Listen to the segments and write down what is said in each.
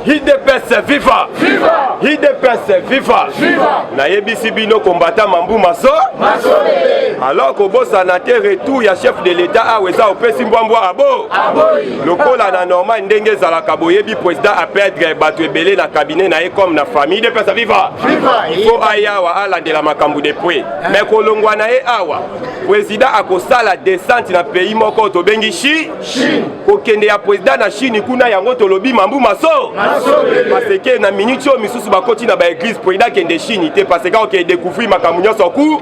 IDPS viva! Viva! IDPS viva! Viva! Na yebisi bino combattant Mambu Maso. Alors que boss a naté retour ya chef de l'État a weza opesi mbwambwa abo. Lokola na normal ndenge za la kaboyebi président a perdre batu ebele na cabinet na comme na famille IDPS viva! Viva! Il faut ayawa ala de la makambu de près. Mais kolongwa na e awa. Président a kosala descente na pays moko to bengi Chine. Kokende ya président na Chine kuna yango tolobi Mambu Maso. Parce que na minute yo misusu bakoti na ba église président kende Chine te parce que ok découvrir makambu nyonso ku.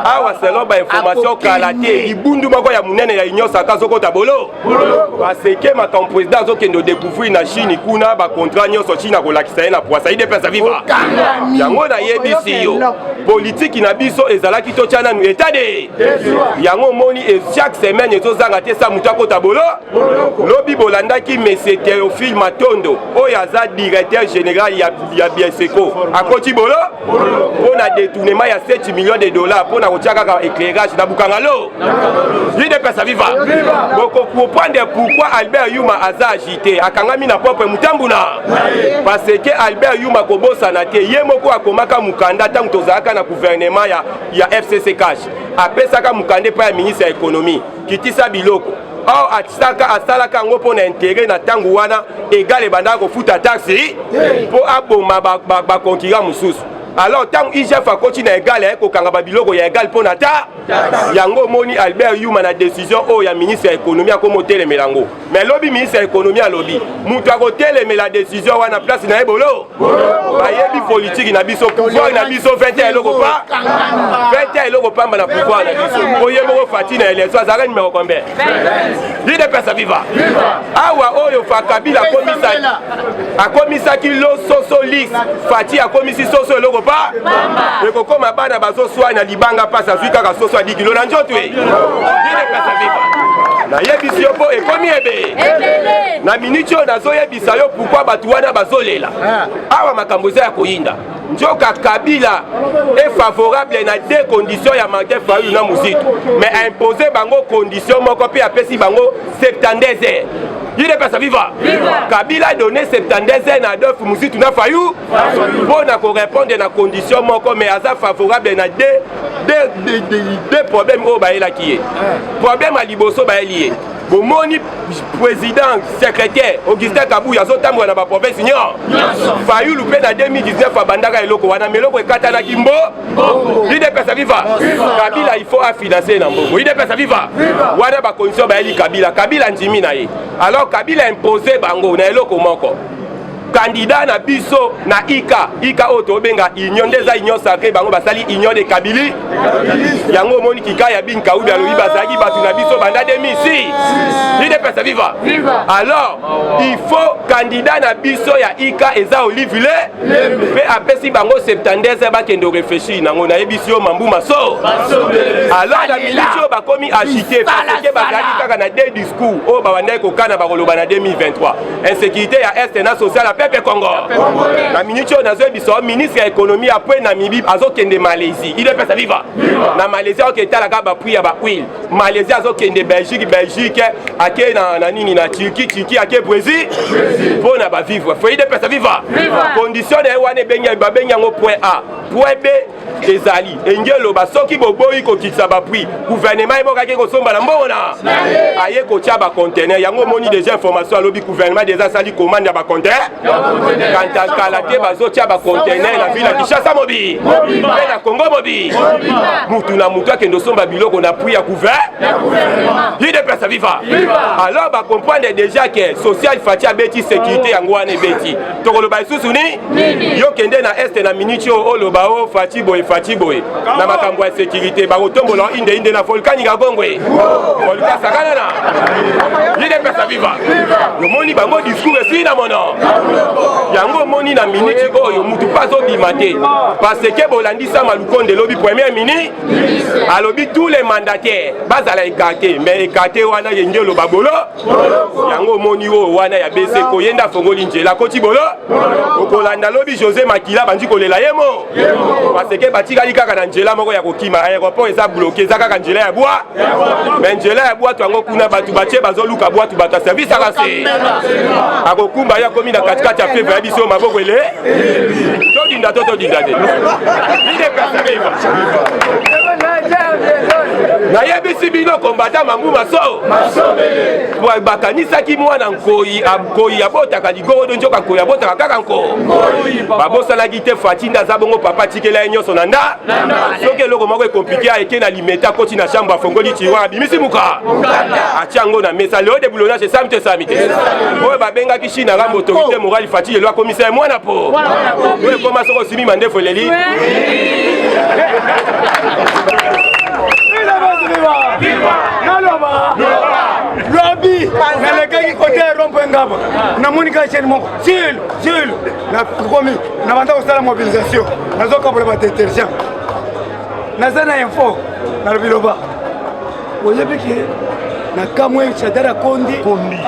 Awa selon ba information kalate ibundu moko ya munene ya inyosa kazoko tabolo. Parce que makambu président zo kende découvrir na Chine kuna ba contrat nyonso Chine ko lakisa na poisa IDPS viva. Yango na yebisi yo politique na biso ezalaki to chana nu état de yango moni et chaque semaine ezozanga te sa mutu akota bolo lobi bolandaki monsieur Théophile Matondo oyaza directeur général ya Bieseko akoti bolo pona détournement ya 7 millions de dollars pona kotiaka ka éclairage na bukangalo IDPS viva boko comprendre pourquoi Albert Yuma aza agité akangami na propre mutambuna parce que Albert Yuma kobosa na te yemoko akomaka mukanda tangu tozaka na gouvernement ya FCC cash apesaka mukande pa ya ministre ya économie kitisa biloko or atisaka asalaka ngo pona intérêt na tangu wana égal banda ko futa taxi po aboma ba konkiga mususu alors tant IGF a continué à égal ko kanga ba biloko ya égal pona ta yango moni Albert Yuma na décision o ya ministre ya économie ko motele melango mais lobby ministre ya économie a lobby mutu a kotele me la décision wana place na ebolo bayebi politique na biso pouvoir na biso 21 eloko pa 21 eloko pa na pouvoir na biso oyebo fati na élection azaka numéro combien IDPS viva awa oyo fa Kabila komisa akomisa kilo soso list fati akomisi soso eloko pa ekokoma bana bazo soa na libanga pasa fika ka soso 10 kilo na njotwe IDPS viva na yebisi yo po ekomi ebe na minute yo nazo yebisa yo pourquoi batu wana bazolela awa makambo za ya koyinda njoka Kabila est favorable na deux conditions ya Martin Fayulu na Muzitu mais imposer bango condition moko pe apesi bango 72 heures IDPS viva Kabila a donné 72 heures na Adolphe Muzitu na Fayulu pour na ko répondre na condition moko mais aza favorable na deux problèmes au baela qui problème à liboso baelié bomoni président secrétaire Augustin Kabouya zotambo na ba province nyor Fayulu pe na 2019 abandaka eloko wana meloko ekatana kimbo IDPS viva Kabila il faut financer na mbongo IDPS viva wana ba condition ba eli Kabila njimi na ye alors Kabila imposé bango na eloko moko candidat na biso na ika oto benga union des union sacrée bango basali union de Kabili yango moni kika ya bin kaoubi alobi bazaki batu na biso banda 2006 IDPS viva alors il faut candidat na biso ya ika eza olivile pe apesi bango 72 ba kendo réfléchir nango na yebisi yo Mambu Maso alors la milicio bakomi agité parce que bazali kaka na deux discours o bawanda ko kana bakoloba na 2023 insécurité ya est na social Pepe Congo. La minute on a besoin ministre de l'économie après Namibie azokende Malaisie. IDPS viva. Na Malaisie ok tala ka ba prix ya ba huile. Malaisie azokende Belgique ake na nini na Turquie ake Brésil. Pour na ba vivre. Faut IDPS viva. Condition de wane benga ngo point A. Point B ezali. Engelo ba soki boboyi ko kitsa ba prix. Gouvernement eboka ke ko somba na mbona. Aye ko tia ba conteneur yango moni déjà information alobi gouvernement déjà sali commande ya ba conteneur. Quand à Kalate bazotia ba conteneur na ville ya Kinshasa mobi na Congo mobi mutu na mutu akendo somba biloko na prix ya gouvernement IDPS viva alors ba comprendre déjà que social fatia beti sécurité yango wana beti tokoloba isusu ni yo kende na est na minute o loba o fati boy na makambo ya sécurité ba kotombola inde na volcanique gongwe volcan sakana na IDPS viva le moni bango discours si na mono yango moni na minute oyo mutu pazo bimate parce que bolandisa malukonde lobi premier ministre alobi tous les mandataires bazala écarté mais écarté wana yengelo babolo yango moni o wana ya bese ko yenda fongoli njela koti bolo okolanda lobi José Makila banji kolela yemo parce que te batikali kaka na nzela moko ya kokima aéroport eza bloqué eza kaka nzela ya bwa mais nzela ya bwa twango kuna bato batie bazoluka bwa bato ya service akase akokumba ya komi na katikati ya fevre ya biso maboko ele todinda to todinda te nayebisi bino kombata mambu maso bakanisaki mwana nkoyi abotaka ligorodo nzoka nkoyi abotaka kaka nko babosanaki te fatinda aza bongo papa tikela ye nyonso na nda soki eloko moko ekomplike eke na limeta koti na chambre afongoli tiroir abimisi muka atia yango na mesa leo de boulonnage esami te esami te oyo babengaki chine arambe autorité morale fati lelo akomisa ye mwana po oyo ekoma soko osimi mandefu eleli Lobi, nalekaki kote rompo ngaba. Na monika cheni moko. Sil. Na komi, na banda osala mobilisation. Nazoka pour le détergent. Nazana info na biloba. Oyebiki na kamwe chadara kondi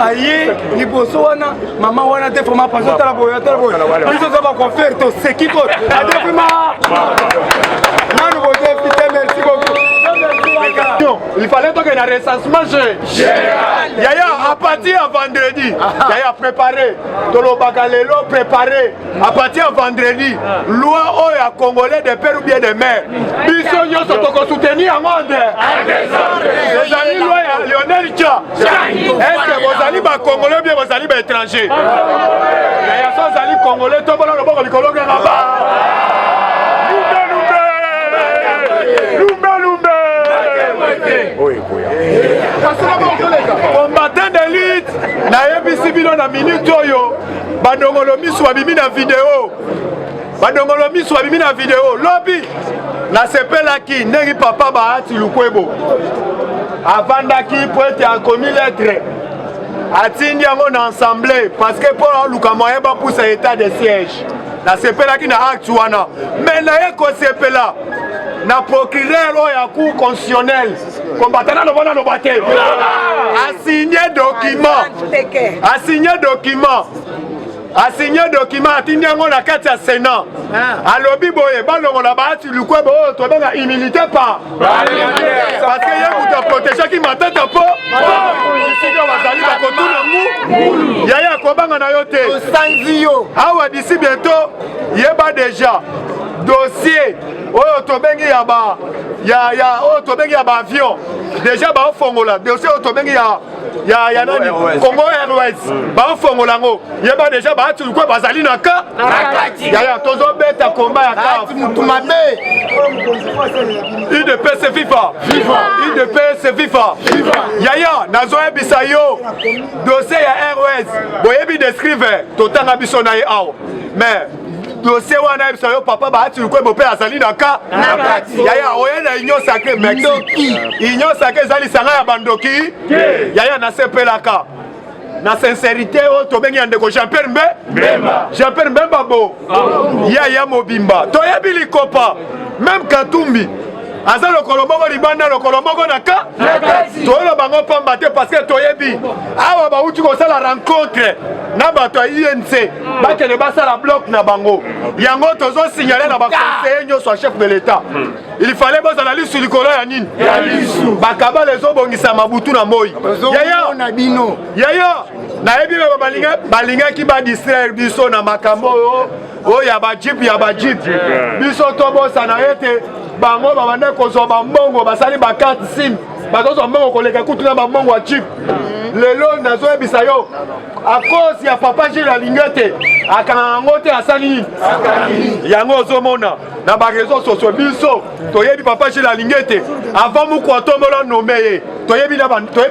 aye liboso wana mama wana te foma paso tala boya. Biso za ba konfer to sekiko. Adefima. Nanu bote pite merci beaucoup. Il fallait donc un recensement général. Yaya, à partir de vendredi, Yaya préparé. Tolobaka lelo préparé. À partir de vendredi, loi oya congolais de père ou bien de mère. Biso nyoso toko soutenir en monde. Les amis loi Lionel Tcha. Est-ce que vos amis ba congolais ou bien vos amis ba étrangers? Yaya sont amis congolais, tout le monde a le cologne là-bas. Combattant d'élite na yebisi bino na minute oyo badongolo miso babimi na video lobi na sepelaki ndenge papa Bahati Lukwebo avandaki po ete akomi lettre atindi yango na assemblée parce que pour luka moyen bapusa état de siège na sepelaki na acte wana mais na ye kosepela na procureur oya cour constitutionnelle combattant no bona no bate asigné document atindi yango na kati ya Sénat alobi boye balongola Bahati Lukwebo oyo tobenga immunité par parce que ye mutu aprotégeaki matata po isika bazali bakotuna mu yaya akobanga na yo te awa d'ici bientôt yeba déjà dossier oyo tobengi ya ba avion déjà baofongola dossier oyo tobengi ya nani Congo Airways baofongola ngo yeba déjà Bahati Lukwebo bazali na ka yaya tozobeta komba ya ka UDPS FIFA yaya nazoyebisa yo dossier ya Airways boyebi descrive totanga biso na ye awa mais dossier wana yebisa yo papa Bahati Lukwebo mpe azali na ka yaya oye na union sacré Mexique union sacré ezali sanga ya bandoki yaya nasepelaka na sincérité oyo tobengi ya ndeko Jean-Pierre Mbemba bo yaya mobimba toyebi likopa même Katumbi aza lokolo moko libanda lokolo moko na ka toyeba bango pamba te parce que toyebi awa bauti kosala rencontre na bato ya INC bakende basala bloc na bango yango tozosignale na baconseiller nyonso ya chef de l'état il fallait bozala lisu likolo ya nini bakabala ezobongisa mabutu na moi yaya nayebi balingaki badistraire biso na makambo oyo ya bajip biso tobosana ete bango babande kozwa bambongo basali bakarte sim bazozwa mbongo koleka kutu na bambongo ya chip lelo nazoyebisa yo a cause ya papa Gilles alingi te akanga yango te asali nini yango ozomona na bareseau sociaux biso toyebi papa Gilles alingi te avant mokwa tombola nome ye toyebi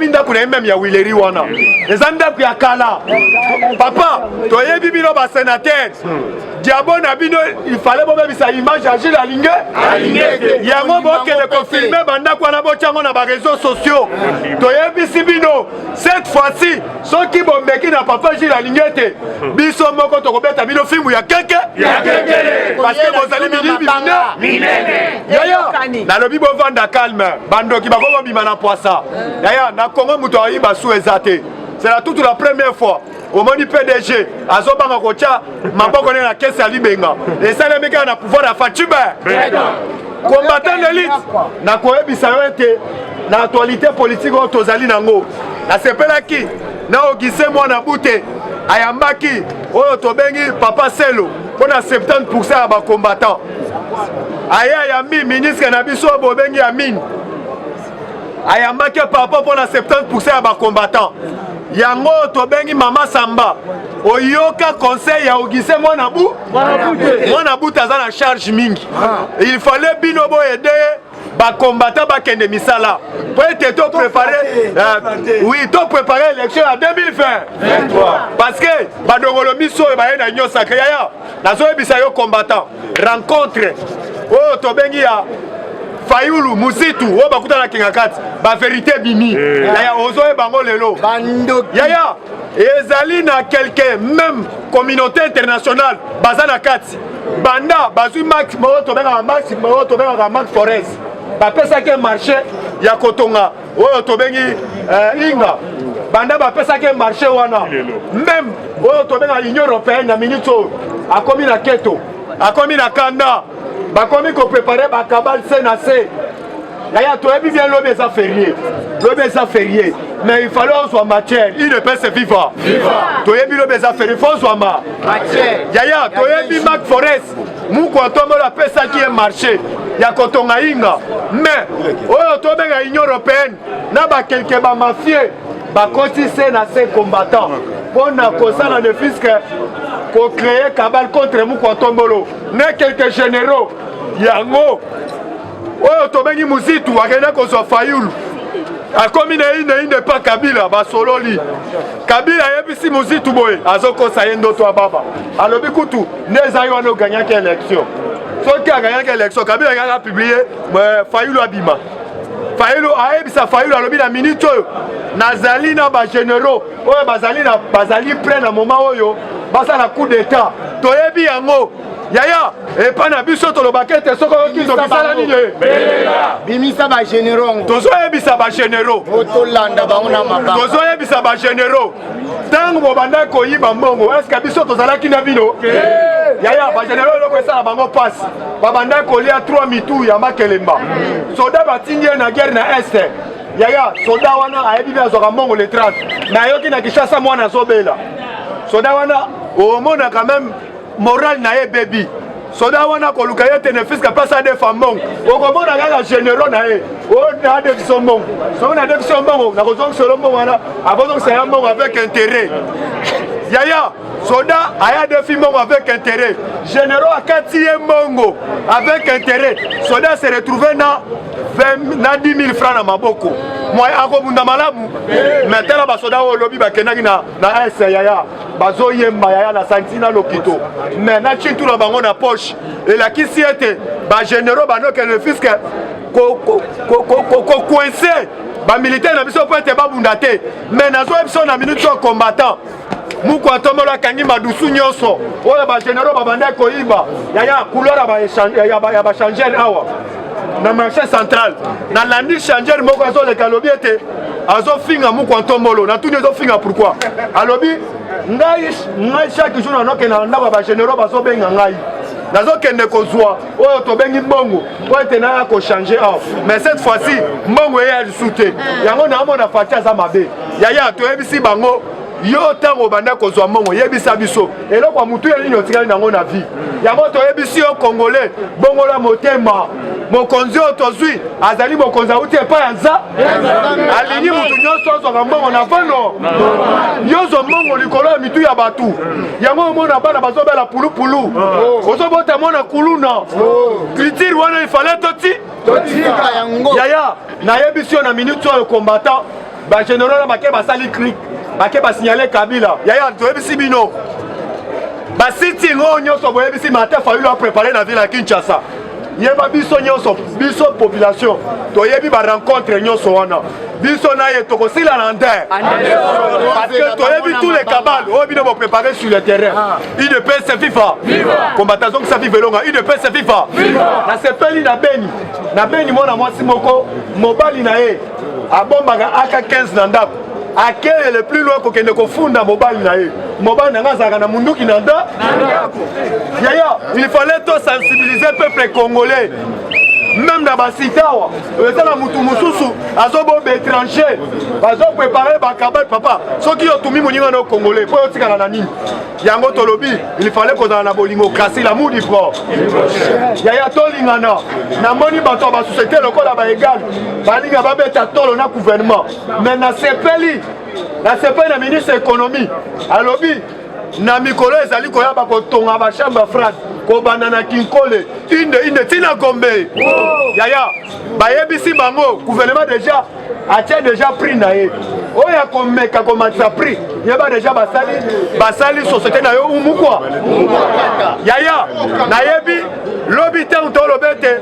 ndako na ye meme ya wileri wana eza ndako ya kala papa toyebi bino basénateur diabo na bino il fallait bobebisa image ya Gilles alingi yango bokende kofilme bandako wana botiango na bareseau sociaux toyebisi bino cette fois-ci soki bombeki na papa Gilles alingi te biso moko tokobeta bino filmu ya keke parce que bozali minene yaya nalobi bovanda calme bandoki bakobobima na poisa yaya na Congo mutu ayiba su eza te c'est toute la première fois au monde PDG azobanga kocha maboko na kesi ya libenga et ça les mecs na pouvoir à Fatuba combattant d'élite na koyebisa yo ete na actualité politique o tozali nango na sepelaki na ogise mwana bute ayambaki oyo tobengi papa Selo pona 70% ya ba combattant aya ya ministre na biso bobengi Amine ayambaki papa pona 70% ya ba combattant yango tobengi mama Samba oyoka conseil ya ogise mwana buta za na charge mingi il fallait bino bo aider ba combattant ba kende misala pour être to préparer oui to préparer l'élection en 2023 parce que ba dongolo miso ba na nyo sacré ya nazo ebisa yo combattant rencontre oh tobengi ya Fayulu Muzitu o bakuta na kingakati ba vérité bimi ya ozo e bango lelo yaya ezali na quelqu'un même communauté internationale bazana kati banda bazui max mo to benga max forest ba pesa ke marché ya kotonga o to bengi inga banda ba pesa ke marché wana même o to benga Union européenne na minute akomi na keto akomi na kanda bakomi ko préparer ba kabal CNC yaya to ebi bien lobe ça férié mais il fallait soit matière il ne peut se vivre to ebi lobe ça férié faut soit matière yaya to ebi Mac Forest muko tombo la pesa qui est marché ya kotonga inga mais oyo to benga Union européenne na ba quelque ba mafieux ba koti CNC combattant pona kosala ne fisque pour créer cabal contre muko tombolo ne quelques généraux yango oyo tobengi Muzitu akenda kozwa Fayulu akomi na ine pa Kabila basololi Kabila yebisi Muzitu boye azokosa ye ndoto ya baba alobi kutu neza yo wana oganyaki élection soki aganyaki élection Kabila ngaka publier Fayulu abima Fayulu ayebisa Fayulu alobi na minute oyo nazali na ba généraux oyo bazali prêt na moment oyo basala coup d'état toyebi yango yaya epana biso tolobaka te soko okizo bisala nini bimisa ba généraux tozoyebisa ba généraux otolanda bango na mabanga tozoyebisa ba généraux ntango bobanda koyiba mbongo eske biso tozalaki na bino yaya ba généraux eloko esala bango pasi babanda kolia 3 mitu ya Makelemba soda batingi ye na guerre na este yaya soda wana ayebi mpe azwaka mbongo le 30 me ayoki na Kinshasa mwana azobela soda wana omona quand même moral na ye baby soda wana koluka ye te ne fiska place de fambong okomona kaka généraux na ye o na de sombong so na de sombong na kozong solo mbong wana abozong sa mbong avec intérêt yaya soda aya de fimong avec intérêt généraux akati ye mbongo avec intérêt soda se retrouver na 10 000 francs na maboko moi akobunda malamu maintenant ba soda o lobi bakendaki na S yaya bazo yemba yaya na santina lokito mais na chintu na bango na poche et la kisi ete ba généraux banoke le fisc ko coincé ba militaire na biso peut être babunda te mais nazo biso na minute so combattant muko atombola kangi madusu nyonso oyo ba généraux babanda koyiba yaya couleur ya ba changer awa na marché central na landi changer moko azo le kalobi ete azo finga muko ntombolo na tout azo finga pourquoi alobi ngai chaque jour na noke na ndaba ba généraux bazo benga ngai nazo kende kozwa oyo tobengi mbongo po ete na ko changer awa mais cette fois-ci mbongo ya soute yango na mona fatia za mabe yaya to ebisi bango yo tango banda kozwa mbongo yebisa biso eloko mutu yeli nyotikali nango na vie yango toyebisi yo congolais bongola motema mokonzi oyo tozwi azali mokonzi auti epai ya nza alingi mutu nyonso ozwaka mbongo na vano yozwa mbongo likolo ya mitu ya batu yango omona bana bazobela pulupulu ozobota mona kuluna culture wana ifale toti yaya nayebisi yo na minute oyo combattant bagénéraux na bake basali clique bake basignale Kabila yaya toyebisi bino basiti ngo nyonso boyebisi Martin Fayulu a préparé na ville ya Kinshasa yeba biso nyonso biso population toyebi ba rencontre nyonso wana biso na ye tokosila na nter parce que toyebi tous les cabales oyo bino bo préparer sur le terrain IDPS FIFA combattant donc ça vive longa IDPS FIFA na sepeli na beni mona mwasi moko mobali na ye abombaka aka 15 na ndako akele le plus loin kokende kofunda mobali na ye mobali na nga azalaka na munduki na nda yaya il fallait to sensibiliser peuple congolais même dans basitawa ezala mutu mususu azoboba étranger bazopréparer bakabal papa soki otumi moninga na congolais po otikala na nini yango tolobi il fallait kozala na bolingo kasi l'amour du fort yaya tolingana namoni bato ya basociété lokola baégale balinga babeta tolo na gouvernement mais nasepeli na ministre économie alobi na mikolo ezali koyaba kotonga bachambre ya france kobanda na kinkole inde tina gombe yaya bayebisi bango gouvernement déjà atie déjà prix na ye oyo akomeka komatisa prix yeba déjà basali société na yo umu kwa yaya nayebi lobi te utolobe te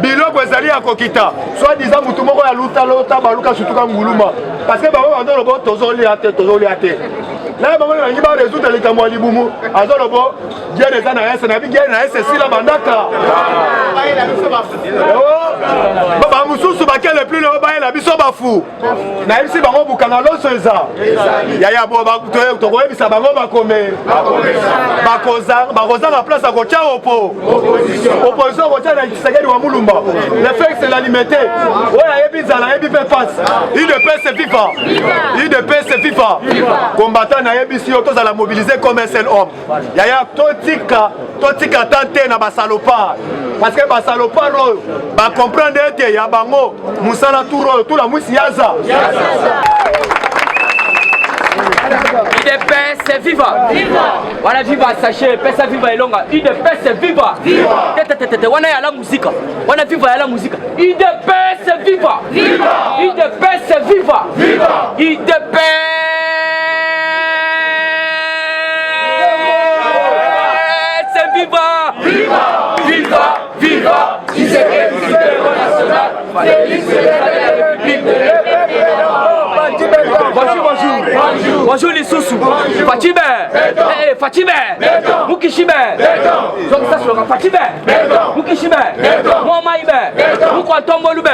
biloko ezali ya kokita soit disant mutu moko ya lutalota baluka sutuka nguluma parce que bango bandolobo tozolia te na bango nangi baresoudre likambo ya libumu azolobo guerre eza na ese nabi guerre na ese esila bandaka bamosusu bakele plus leo bayela biso bafu nayebisi bango bukanga loso eza yaya bo tokoyebisa bango bakome bakozanga place akotya opposition kotya na Tshisekedi wa mulumba le fait c'est l'alimenter oyo ayebi nzala ayebi mpe pasi UDPS FIFA combattant nayebisi yo tozala mobiliser comme un seul homme yaya totika tante na basalopard parce que basalopard oyo bacomprendre ete ya bango musala tour oyo tula mwisi yaza UDPS viva! Wana viva sachet, pesa viva elonga. UDPS viva! Tete wana ya la muzika. Wana viva ya la muzika. UDPS viva! UDPS viva! UDPS viva! Viva! Bonjour les sous-sous. Fatime. Fatime. Mukishime. Donc ça sera Fatime. Mukishime. Momaïbe. Mukwantombolube.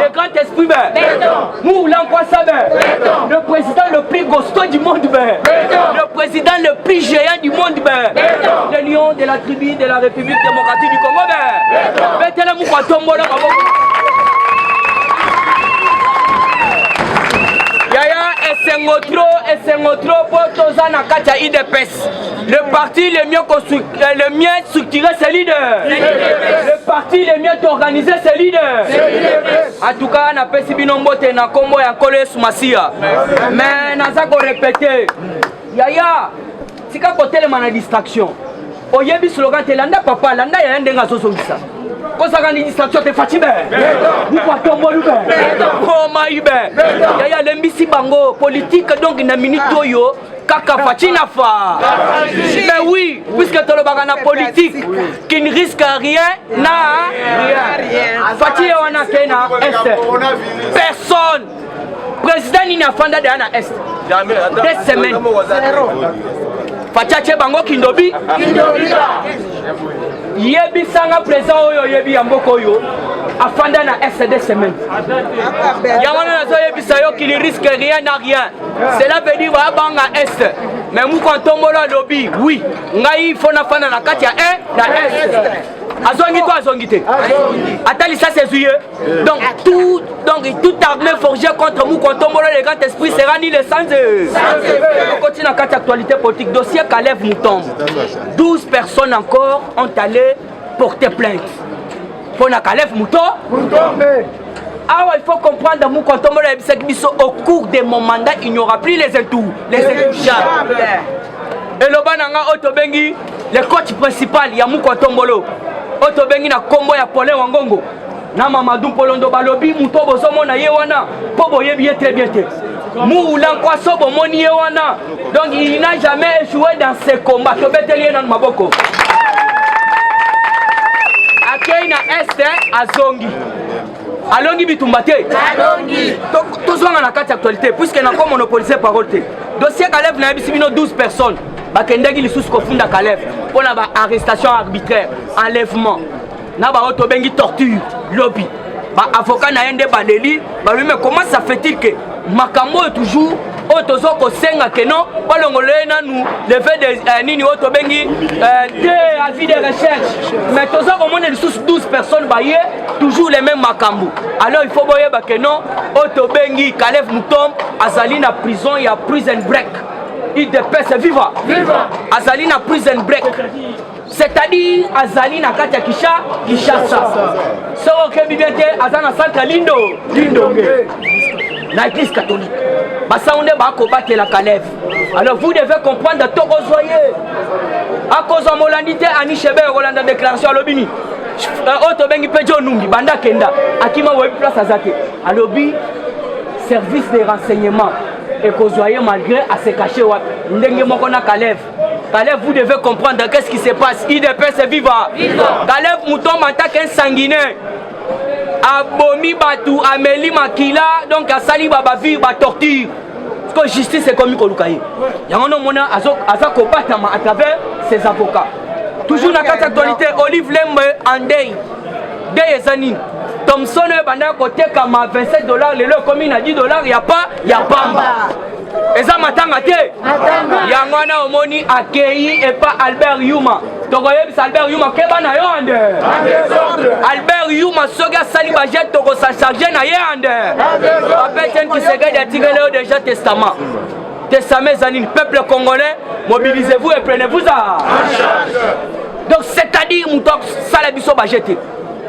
Le grand esprit. Mou Lankwassabe. Le président le plus costaud du monde. Le président le plus géant du monde. Le lion de la tribu de la République démocratique du Congo. Betele Mukwantombolo. Yaya Essengotro pour Tozana Katia IDPS. Le parti le mieux structuré, c'est leader. Le parti le mieux organisé, c'est leader. En tout cas, on a pas si binombote na combo ya kole sumasia. Mais nazako répéter. Yaya, c'est quand côté le mana distraction. Oyebi slogan te landa papa landa ya ndenga zozongisa. Kosa ni distraction te fatime. Pourquoi tombo lube? Koma ibe. Yaya lembisi bango politique donc na minute yo kaka fatina fa. Mais oui, puisque tout le bagana politique qui ne risque rien na rien. Fatia wana kena est. Personne. Président ni na fanda de ana est. Des semaines. Fatia che bango kindobi. Yebi sanga présent oyo yebi yamboko yo afanda na SD semaine. Yamana nazo yebi sayo qui ne risque rien na rien. Cela veut dire wa banga est. Mais mu quand tombola lobby, oui. Ngai fona fana na kati ya na est. Azongite. Atali ça c'est juillet. Donc toute armée forgée contre nous quand tombola les grands esprits sera ni le sans. On continue à quatre actualité politique dossier Kalev Moutombo. 12 personnes encore ont allé porter plainte. Pour na Kalev Moutombo. Ah, il faut comprendre mon au cours de mon mandat, il n'y aura plus les intouchables. Et le bananga Otobengi, le coach principal, il y a Moukotombolo. Otobengi na combo ya Paulin Wangongo. Na Mamadou Polondo Balobi, Moutobo Somona Yewana, Pobo Yebi très bien. Mou Lankwaso Bomoni Yewana. Donc il n'a jamais échoué dans ces combats. Tobeteli dans Maboko. Akei na Est Azongi. Alongi bitumbate. Alongi. Tous on a quatre actualités puisque na comme monopolisé parole. Dossier Kalev na bisibino 12 personnes. Bakendagi lisusu kofunda Kalev pour la arrestation arbitraire, enlèvement. Na ba otobengi torture, lobby. Ba avocat na yende baleli, ba lui mais comment ça fait-il que makambo toujours otozo ko senga que non balongolé nanu lever des nini auto bengi des avis de recherche mais tozo ko mona sous 12 personnes baye toujours les mêmes makambo alors il faut boyer ba que non auto bengi Caleb Mutombo azali na prison ya prison break il dépêche viva azali na prison break c'est-à-dire azali na kati ya Kinshasa so ke bibiente azana centre Lindo na église catholique basaunde bakobate la Caleb alors vous devez comprendre tokozoye à cause de molandité ani chebe Rolanda déclaration alobini auto bengi pejo numbi banda kenda akima wo place azate alobi service de renseignement et kozoye malgré à se cacher wa ndenge moko na Caleb vous devez comprendre qu'est-ce qui se passe. IDPS c'est vivant. Caleb Mutombo en tant qu'un sanguinaire. Abomi Batou, Amélie Makila, donc à Sali Baba vie, ba torture. Parce que justice est commis Kolukaye. Il y a un homme à travers ses avocats. Toujours dans cette actualité, Olive Lembe en deuil. Deuil Zani. Thompson banda côté comme $27, les lots commis à $10, il n'y a pas, et ça m'attend à te. Yangwana omoni accueilli et pas Albert Yuma. Donc Albert Yuma keba na yonde. Albert Yuma soga sali bajet toko sa charger na yonde. Appelle qui se gagne à tirer déjà testament. Testament zanine peuple congolais, mobilisez-vous et prenez-vous ça. Donc c'est-à-dire moutok salabiso bajete.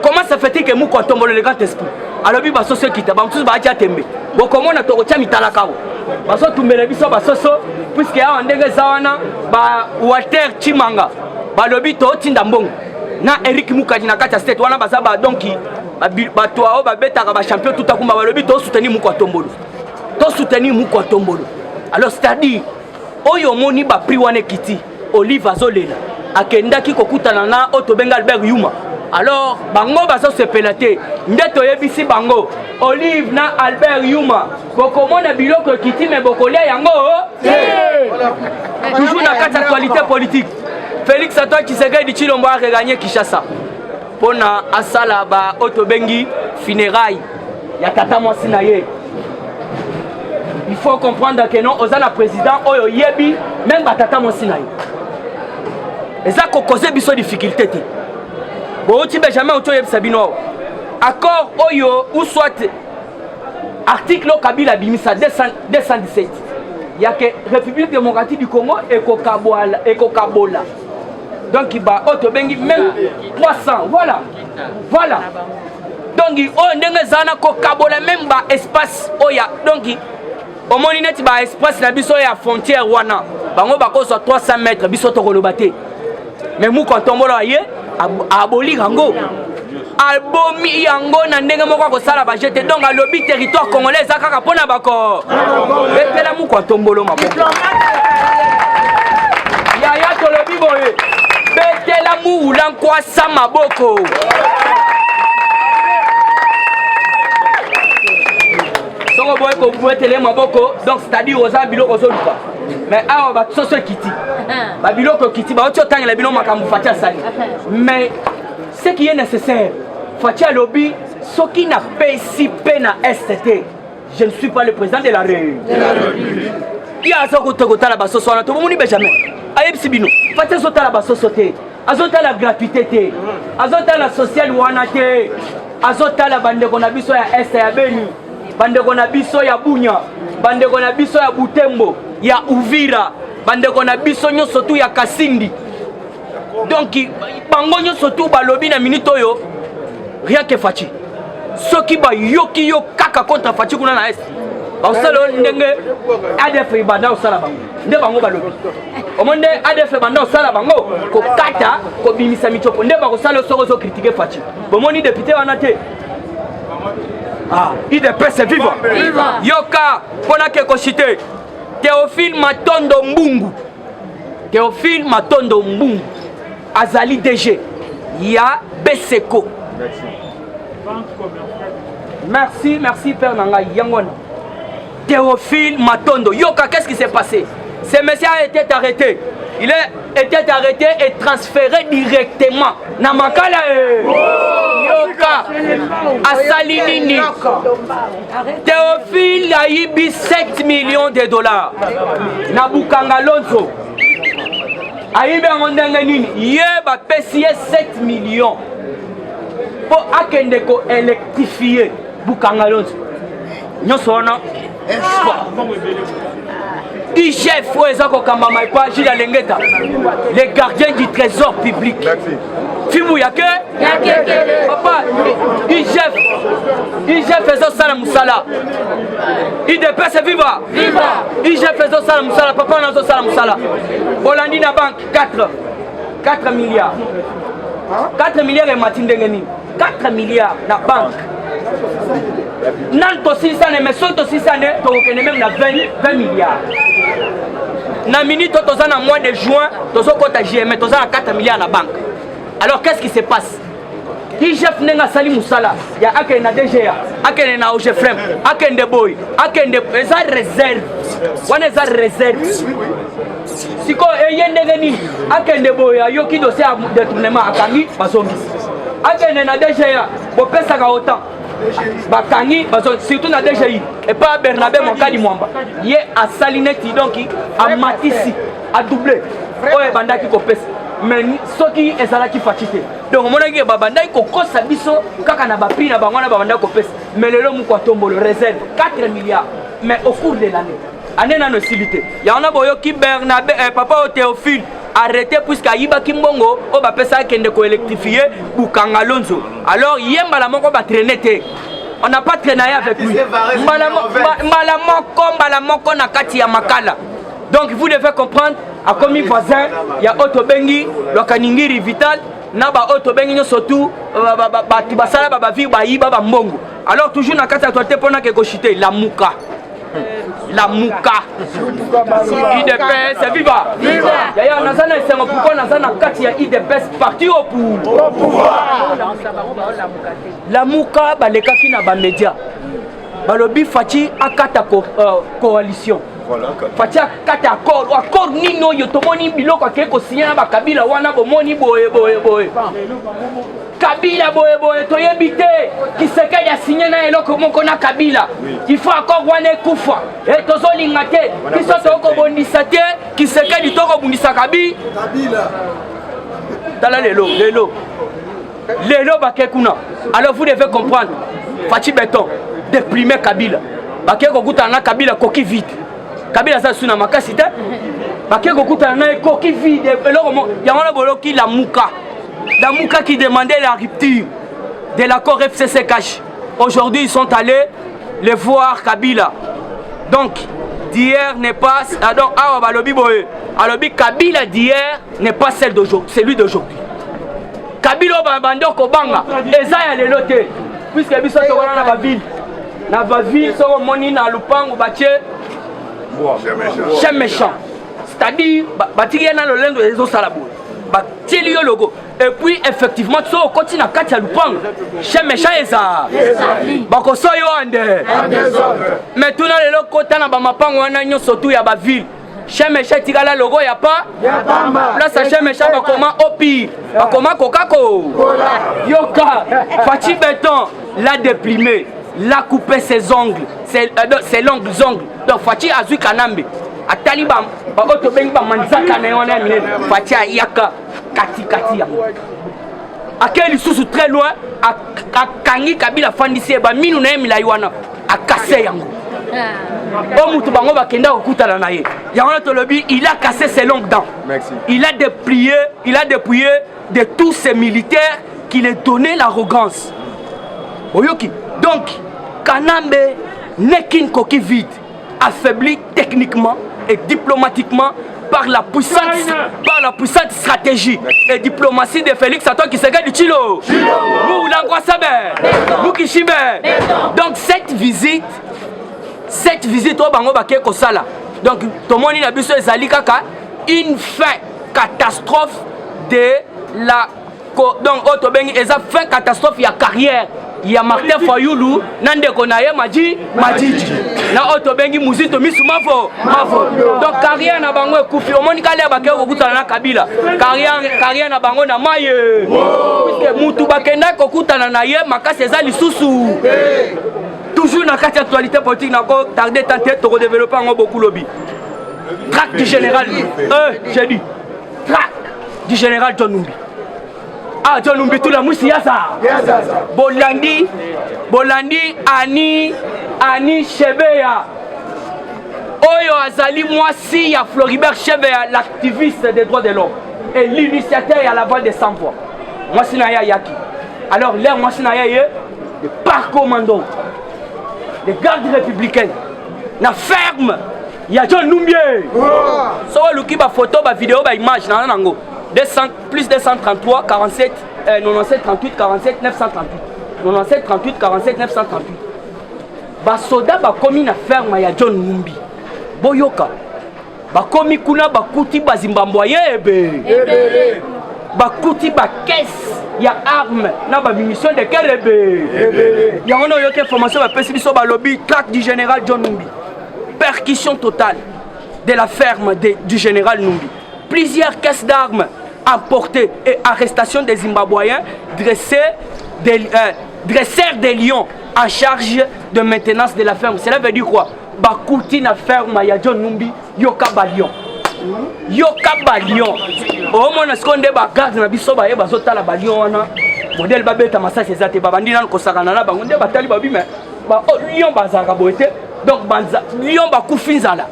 Comment ça fait-il que Mouko tombe le grand esprit? Alors il va se quitter, tous va déjà tembe. Bon comment on a torocha mitalakao. Baso tumbele biso basoso puisque ya ndenge zawana ba Walter Chimanga ba lobi to tinda mbongo na Eric Mukaji na kata state wana bazaba donc ba toa ba betaka ba champion tout akumba ba lobi to soutenir Mouko Tombolo. To soutenir Mouko Tombolo. Alors c'est-à-dire oyo moni ba pri wana kiti Olive azolela akendaki kokutana na Otobenga Albert Yuma. Alors bango baso se pelate ndeto yebisi bango Olive na Albert Yuma bokomona biloko kiti me bokolia yango toujours na kati actualité politique Félix Antoine Tshisekedi Tshilombo a regagné Kinshasa pona asala ba Otobengi funérailles ya tata mwasi na ye. Il faut comprendre que non ozana président oyo yebi même ba tata mwasi na ye eza ko causer biso difficulté te. Bon, tu Benjamin Oto Yeb Sabino. Accord Oyo ou soit article Kabila Bimisa 217. Il y a que République démocratique du Congo et Kokabola. Donc il va Oto Bengi même 300. Voilà. Donc il y a Kokabola même ba espace Oya. Donc au moins il y a espace na biso ya frontière wana. Bango bako so 300 mètres biso to kolobate. Mais mou quand on voit aboli yango albomi yango na ndenge moko ko sala ba jete donc à lobby territoire congolais zakaka pona bako betela mu kwa tombolo maboko ya to lobby boye betela mu ulan kwa sa maboko songo boye ko betela maboko donc c'est-à-dire aux biloko zoluka mais awa ba soso kiti ba biloko kiti ba otio tanga la biloko makambu fatia sali mais ce qui est nécessaire fatia lobby ce qui n'a pas si peine à STT je ne suis pas le président de la République il y a ça ko tokota la basoso na to moni Benjamin ayebisi bino fatia sota la basoso te azota la gratuité te azota la social wana te azota la bande ko na biso ya est ya Beni bande ko na biso ya Bunya bande ko na biso ya Butembo ya Uvira bande ko na biso nyonso tu ya Kasindi donc bango nyonso tu balobi na minute oyo rien que Fachi soki ba yoki yo kaka contre Fachi kuna na est ba sala ndenge ADF banda osala bango nde bango balobi omonde ADF banda osala bango ko kata ko bimisa michopo nde ba ko sala soko zo critiquer Fachi bomoni député wana te il est presse vivant yoka pona ke ko cité Théophile Matondo Mbungu Azali DG ya Beseko. Merci Père Nanga Yangon. Théophile Matondo Yoka, qu'est-ce qui s'est passé? Ce monsieur a été arrêté. Il a été arrêté et transféré directement. Namakala yoka asali nini Théophile ayibi 7 millions de dollars na Bukanga Lonzo ayibi yango ndenge nini ye bapesi ye 7 millions po akende ko électrifier Bukanga Lonzo nyonso wana IGF les gardiens du trésor public. Fimou yake papa IGF faisant ça Moussala. IDPS viva IGF faisant ça Moussala papa nazo ça Moussala. Bolandi na banque 4 milliards 4 milliards et matindengeni 4 milliards na banque. Nan to 600 mais so to 600 to okene même na 20 milliards. Na minute to na mois de juin to so kota JM to na 4 milliards na banque. Alors qu'est-ce qui se passe? IGF nenga sali musala ya akene na DGA akene na OGFREM akene boy akene eza réserve wana eza réserve siko eyende nini akene boy ayoki dossier à détournement akangi basongi akene na DGA bo pesa ka autant bakangi surtout na DGI et pas Bernabé Monkali Mwamba ye a salineti donc a matisi a doublé oye bandaki ko pesa mais soki ezalaki fatite donc monaki babandaki ko kosa biso kaka na bapi na bangwana babandaki ko pesa mais lelo muko tombolo réserve 4 milliards mais au cours de l'année nano silité ya on a boyoki Bernabé papa Théophile arrêté puisque ayiba kimbongo o ba pesa kende ko électrifier Bukanga Lonzo alors yemba la moko ba traîner té on n'a pas traîné avec lui mbala moko na kati ya makala donc vous devez comprendre à comme voisin il y a Otobengi Lokaningiri Vital na ba Otobengi surtout ba tibasala ba vie ba yiba ba mbongo alors toujours na kati ya toité pona ke ko chiter la muka IDPS viva yaya nazana esengo pourquoi nazana kati ya IDPS parti au pouvoir la muka balekaki na ba média balobi Fachi akata coalition Fachi akata accord nino yo tomoni biloko akeko signer na ba Kabila wana bomoni boye Kabila boye toyebite Kisekedi a signé na eloko moko na Kabila il faut encore wane kufa et tozolinga te kiso toko bondisa te Kisekedi toko bondisa Kabila tala lelo bakekuna alors vous devez comprendre Fachi Beton déprimer Kabila bakeko kuta na Kabila koki vide Kabila ça suna makasi te bakeko kuta na koki vide eloko yangona boloki la muka qui demandait la rupture de l'accord FCC-Cash. Aujourd'hui, ils sont allés les voir Kabila. Donc, d'hier n'est pas... Donc, Kabila d'hier n'est pas celui d'aujourd'hui. Kabila Bando Kobanga, Ezaya le loté. Puisque ils sont dans la ville. Dans la ville, ils sont moni dans le pan ou bâché. Chez méchant. C'est-à-dire, bâtir dans le lend des autres salabous. Le logo et puis effectivement tu continue à katia lupang chez méchant eza bako soyo ande mais tout na lelo kota na ba mapango wana nyoso tu ya ba ville chez méchant tigala logo ya pas place chez méchant bakoma opi bakoma kokako yoka Fachi Beton l'a déprimé l'a coupé ses ongles ses longs ongles donc Fachi azui kanambe atali ba Otobengi ba manzaka na yona minene Fachi ayaka kati ya akeli susu très loin akangi Kabila fandisi ba minu na yemila yiwana akase yango o mutu bango bakenda kokutana na ye yango tolobi il a cassé ses longues dents. Merci. Il a dépouillé de tous ces militaires qui lui donnaient l'arrogance oyoki donc Kanambe n'est qu'une coquille vide affaibli techniquement et diplomatiquement par la puissante stratégie et diplomatie de Félix Antoine Tshisekedi Tshilo. Donc cette visite au bango baké kosala. Donc tout le monde a vu une fin catastrophe de la donc Otobengi eza fin catastrophe ya carrière. Il y a Martin Fayoulou, Nande Konaye Majiji. na oto bengi muzito misu mafo donc carrière na bango ekufi omoni kale bakeke kokutana na Kabila carrière na bango na maye puisque mutu bakenda kokutana na ye makasi eza lisusu toujours na kati actualité politique nako tarder tenter to développer ngo beaucoup lobby traque du général j'ai dit traque du général John Numbi. Ah, John Numbi tout la mousse yasa. Bolandi Ani Chebeya. Oyo azali mwasi ya Floribert Chebeya, l'activiste des droits de l'homme et l'initiateur à la voix des sans-voix. Mwasi na ya yaki. Alors l'air mwasi na ya ye le parc commando. Les gardes républicains. Na ferme. Il y a John Numbi. So luki ba photo ba vidéo ba image na nango. Plus 233 47 97 38 47 938 97 38 47 938 basoda bakomi na ferme ya John Numbi boyoka bakomi kuna bakuti bazimbambwa yebe bakuti bakese ya arme na bamunition de kerebe yango na yoka information bapesi biso balobi traque du général John Numbi percussion totale de la ferme du général Numbi plusieurs caisses d'armes emportées et arrestation des Zimbabwéens, dresseurs des lions en charge de maintenance de la ferme. Cela veut dire quoi? Bakouti na ferme ya John Numbi yoka balion. Yoka balion. Au moins ce qu'on dit garde na biso ba yeba zota la balion wana. Modèle babeta massa c'est ça te babandi nan ko sakana na bango nde batali babi mais ba lion bazaka boete donc banza lion ba kufinzala.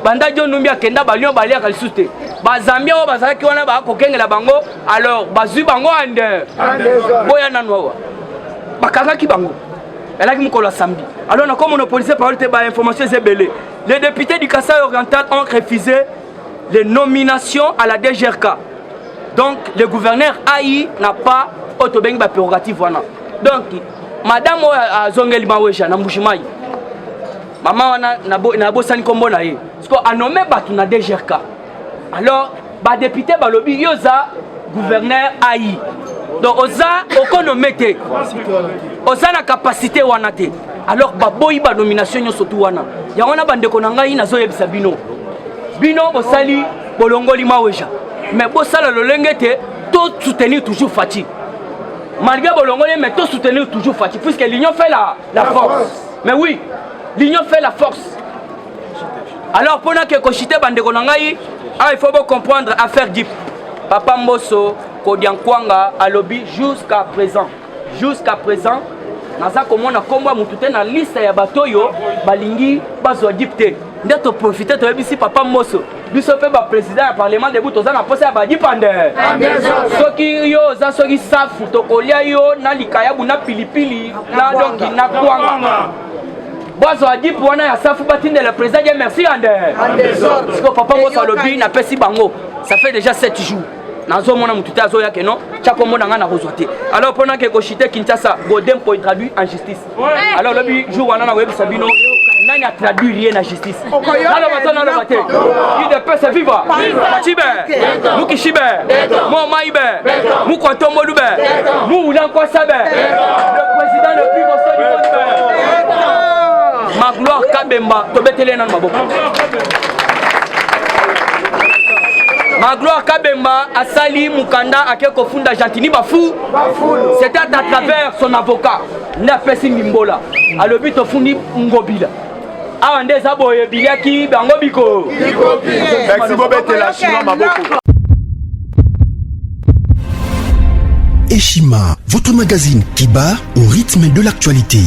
Banda John Numbi akenda balion balia kalisute. Bazambia o bazaki wana ba kokengela bango alors bazui bango ande boya nanwa bakakaki bango elaki mukolo samedi alors na comme on policier parole te ba information zebele les députés du Kasaï oriental ont refusé les nominations à la DGRK donc le gouverneur AI n'a pas autobengi ba prérogative wana donc madame azongeli mawesha na mbushimai mama wana na bosani kombo na ye parce que anommé batu na DGRK. Alors, les députés balobi yoza gouverneur AI. Donc oza okonomete. Oza na capacité wanate. Alors baboyi ba nomination nyo sotu wana. Ya wana bande konanga ina zo yebisa bino. Bino bosali bolongoli maweja. Mais bosala lolengete to soutenir toujours Fati. Malgré bolongoli mais to soutenir toujours Fati puisque l'union fait la force. Mais oui, l'union fait la force. Alors pendant que kochite bande konanga il faut bien comprendre affaire Dip. Papa Mbosso, Kodiankwanga, Alobi, jusqu'à présent, naza komona komba mutute na liste ya batoyo balingi bazo Dipte. Ndeto profiter to bisi Papa Mbosso. Biso pe ba président du parlement de Butoza na posa ba Dipande. Soki yo za soki safu to kolia yo na likaya bu na pilipili na donc na kwanga. Bozo Dip wana ya safu batinde le président dit merci ande. Parce que Papa Mbosso Alobi na pesi bango. Ça fait déjà 7 jours. Nazo mona mututa zo yake non chako mona ngana rezoité alors pendant que kochite Kinshasa Godem pour traduire en justice alors le jour wana na web sabino nani a traduire rien en justice alors maintenant na bate qui de paix vivre chibe mukishibe mo maibe mu kontombo lube mu ulanko sabe le président le plus constant du monde Magloire Kabemba to betele na maboko Magloire Kabemba a sali Mukanda a quelque funda Gentini Bafou. C'était à travers son avocat, Napesi Mimbola. A le but au fundi Ngobila. A un des aboyés Biliaki Bangobiko. Merci Bobette la Chinois Maboko. Eshima, votre magazine qui bat au rythme de l'actualité.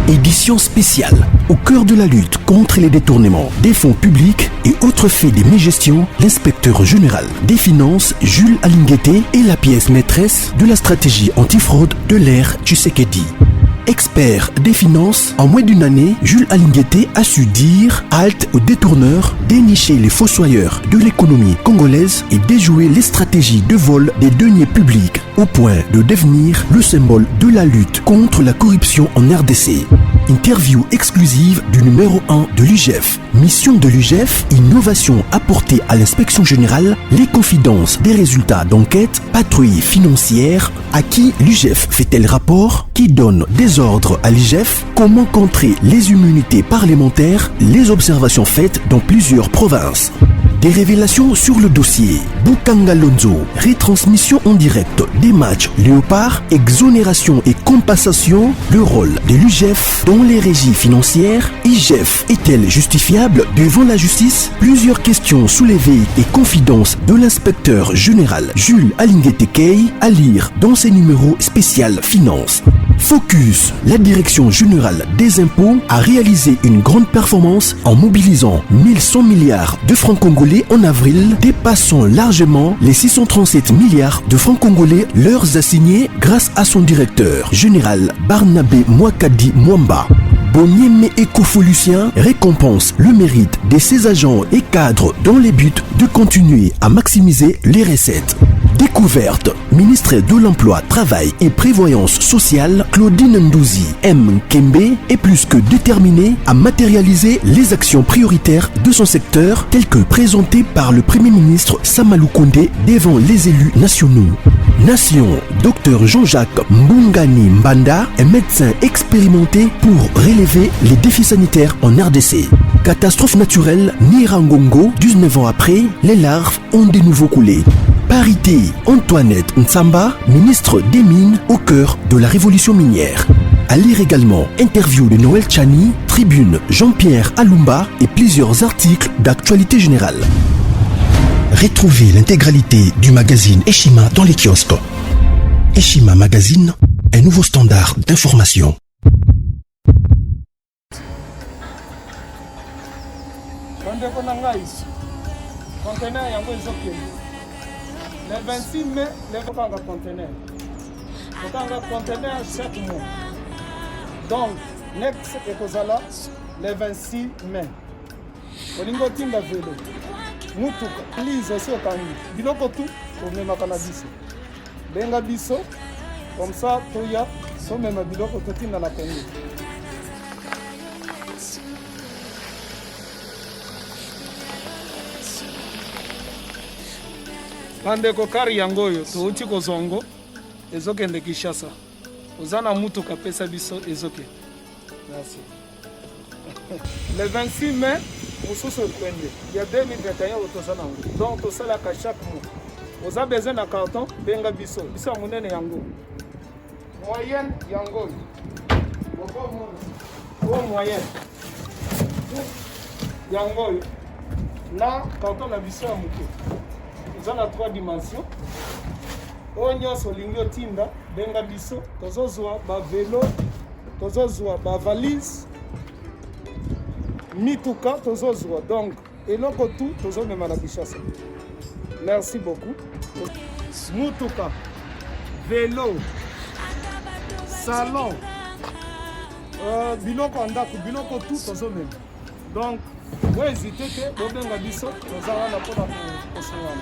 Édition spéciale au cœur de la lutte contre les détournements des fonds publics et autres faits de mégestion, l'inspecteur général des finances Jules Alinguete est la pièce maîtresse de la stratégie antifraude de l'ère Tshisekedi. Expert des finances, en moins d'une année, Jules Alinguete a su dire halte aux détourneurs, dénicher les fossoyeurs de l'économie congolaise et déjouer les stratégies de vol des deniers publics au point de devenir le symbole de la lutte contre la corruption en RDC. Interview exclusive du numéro 1 de l'UGF. Mission de l'UGF, innovation apportée à l'inspection générale, les confidences des résultats d'enquête, patrouille financière, à qui l'UGF fait-elle rapport, qui donne des désordre à l'IGF, comment contrer les immunités parlementaires, les observations faites dans plusieurs provinces. Des révélations sur le dossier. Bukanga Lonzo, retransmission en direct des matchs Léopard, exonération et compensation, le rôle de l'UGF dans les régies financières. IGF est-elle justifiable devant la justice? Plusieurs questions soulevées et confidences de l'inspecteur général Jules Alinguetekei à lire dans ses numéros spécial Finance. Focus, la direction générale des impôts a réalisé une grande performance en mobilisant 1100 milliards de francs congolais en avril, dépassant largement les 637 milliards de francs congolais leurs assignés grâce à son directeur général Barnabé Mwakadi Mwamba. Bonieme Ecofo-Lucien récompense le mérite de ses agents et cadres dans les buts de continuer à maximiser les recettes. Découverte, ministre de l'Emploi, Travail et Prévoyance sociale, Claudine Ndouzi M. Kembe est plus que déterminée à matérialiser les actions prioritaires de son secteur telles que présentées par le Premier ministre Samalou Kondé devant les élus nationaux. Nation, Dr Jean-Jacques Mbungani Mbanda est médecin expérimenté pour relever les défis sanitaires en RDC. Catastrophe naturelle Nirangongo, 19 ans après, les larves ont de nouveau coulé. Parité, Antoinette Nsamba, ministre des Mines au cœur de la révolution minière. À lire également interview de Noël Chani, Tribune Jean-Pierre Alumba et plusieurs articles d'actualité générale. Retrouvez l'intégralité du magazine Eshima dans les kiosques. Eshima Magazine, un nouveau standard d'information. Le 26 mai, les conteneurs. Conteneur chaque mois. Donc, next ekozala le 26 mai. Olingo tinda vélo. Mutuka, lise aussi au kangi. Biloko tout, on met ma cannabis. Benga biso, comme ça, toya, so même biloko totinda la kangi. Bandeko kari yango oyo touti kozongo ezokende Kinshasa. Ozana mutuka pesa biso ezoke. Merci. Le 26 mai, mosusu ekwende. Il y a 2021 otosana ngo. Donc tosala ka chaque mois. Oza besoin na carton benga biso. Biso munene yango. Moyenne yango. Boko moyenne. Yango. Na carton na biso ya muke. Dans la 3 dimensions. Onyo solingo tinda benga biso tozozwa ba vélo, tozozwa ba valise, mituka tozozwa. Donc eloko tout tozomema na Kinshasa. Merci beaucoup. Mutuka, vélo, salon, biloko andako, biloko tout tozomema. Donc vous hésitez que bobenga biso tozala na pona kosowana.